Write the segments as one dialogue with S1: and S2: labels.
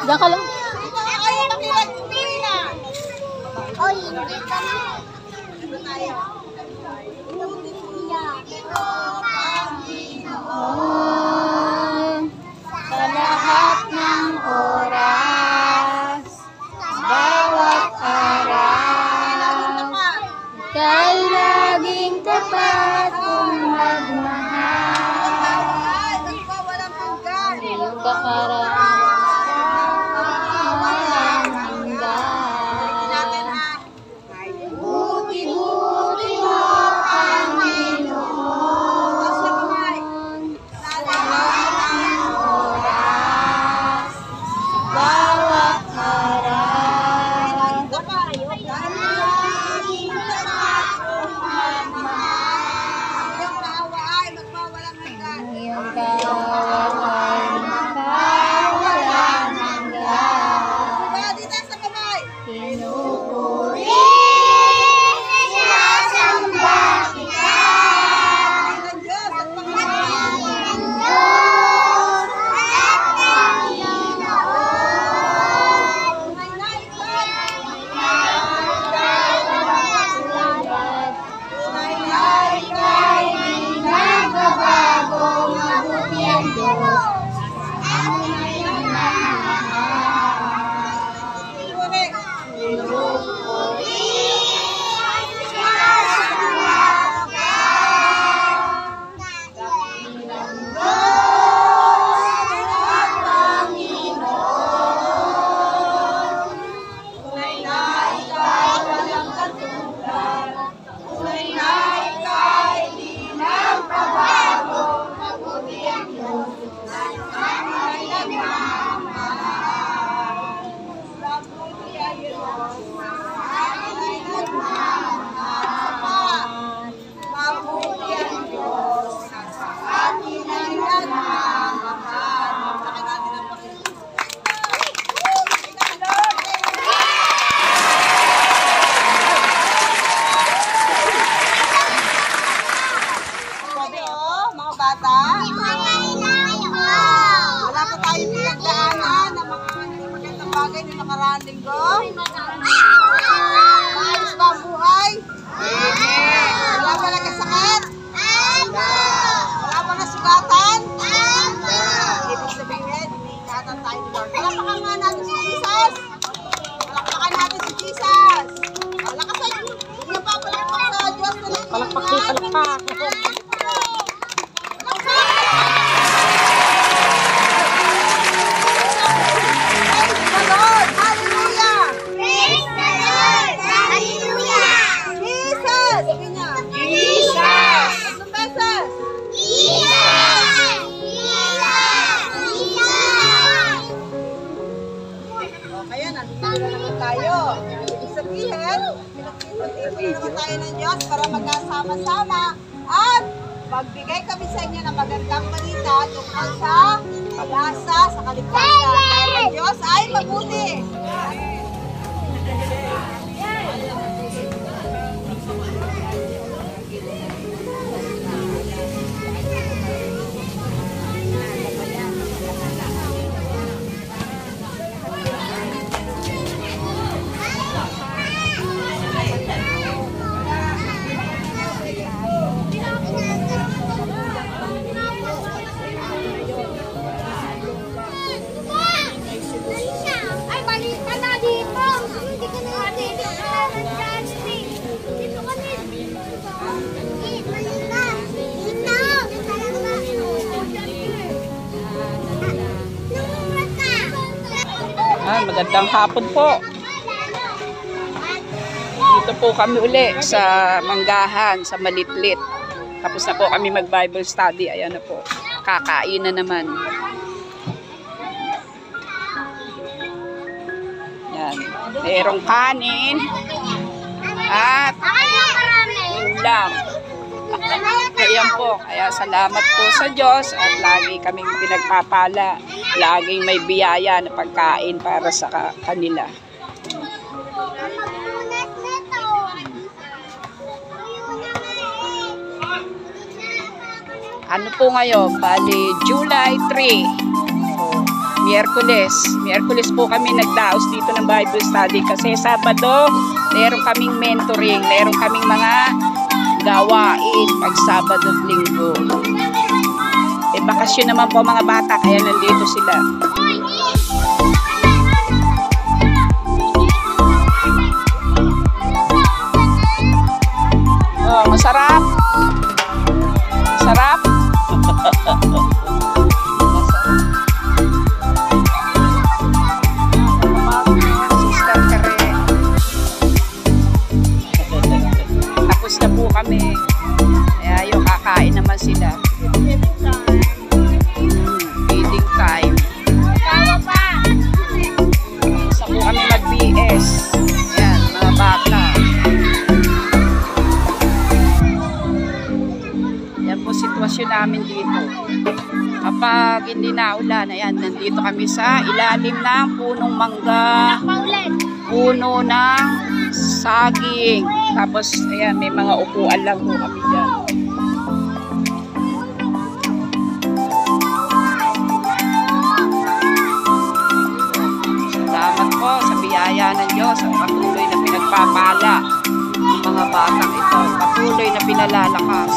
S1: Diyan ka lang.
S2: Oh, hindi ka na.
S1: Sa lahat ng oras, bawat araw, ika'y laging tapat kung magmahal. Iyong kakaraan, walang hanggan. Buti-buti mo, Panginoon, sa lahat ng oras, bawat araw, laging tapat kung magmahal. Iyong kaawaan, walang hanggan. Pinupuri, sinasamba kita. Wala pa tayong pinagdaanan ng mga magandang bagay na nakaraang linggo. Maayos ba ang buhay? Wala ba nagkasakit? Wala ba nasugatan? Ibig sabihin, iniingatan tayo ni Lord. Palakpakan nga natin si Jesus! Palakpakan natin si Jesus! Palakasan yung napapalakpak sa Diyos na lang. Palakpak din, palakpak.
S2: Kaya nandito na naman tayo. Ibig sabihin, pinagtitipon tayo ng Diyos para magkasama-sama at magbigay kami sa inyo ng magandang balita tungkol sa pag-asa, sa kaligtasan. Dahil ang Diyos ay mabuti.
S3: Ay, balita na dito. Hindi ka na dito. Dito ka din. Balita. Dito.
S1: Magandang hapon po. Dito po kami uli sa Manggahan, sa Malitlit. Tapos na po kami mag-Bible study. Ayan na po. Kakain na naman. Yan. Merong kanin at ulam. Ayan po. Kaya salamat po sa Diyos at lagi kaming pinagpapala. Laging may biyaya na pagkain para sa kanila. Ano po ngayon? Bali, July 3. So,
S4: Miyerkules po kami nagdaos dito ng Bible study kasi Sabado, meron kaming mentoring, meron kaming mga gawain pag Sabado at Linggo. Eh, bakasyon naman po mga bata, kaya nandito sila. Oh, masarap. Sarap. Sister Kare. Tapos na po kami. Kaya yung kakain naman sila. Feeding time. Isa po kami mag-BS. Ayan, mga bata. Yan po sitwasyon namin dito. Kapag hindi na ulan, ayan, nandito kami sa ilalim ng punong mangga, puno ng saging. Tapos, ayan, may mga upuan lang po kami dyan. Salamat po sa biyaya ng Diyos at patuloy na pinagpapala ng mga batang ito. Patuloy na pinalalakas.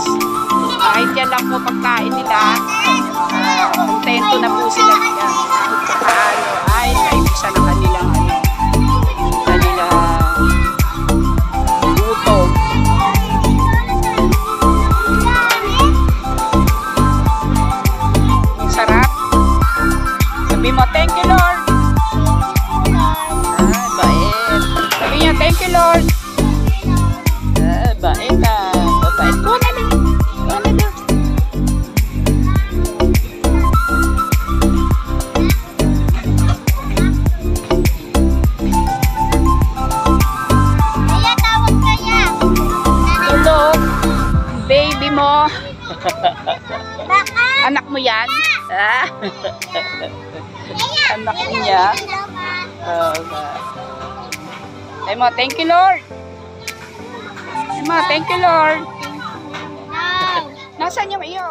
S4: Kahit yan lang po pagkain nila, kontento na po sila yan. Paano ay naibisa na kanilang gutom. Sarap. Sabi mo, thank you Lord. Bait. Sabi niya, thank you Lord. Bait na. Bait ko na lang. Baby mo. Anak mo yan? Ah? Anak niya? Ay mo, thank you Lord. Ay mo, thank you Lord. Nasaan yung iyo?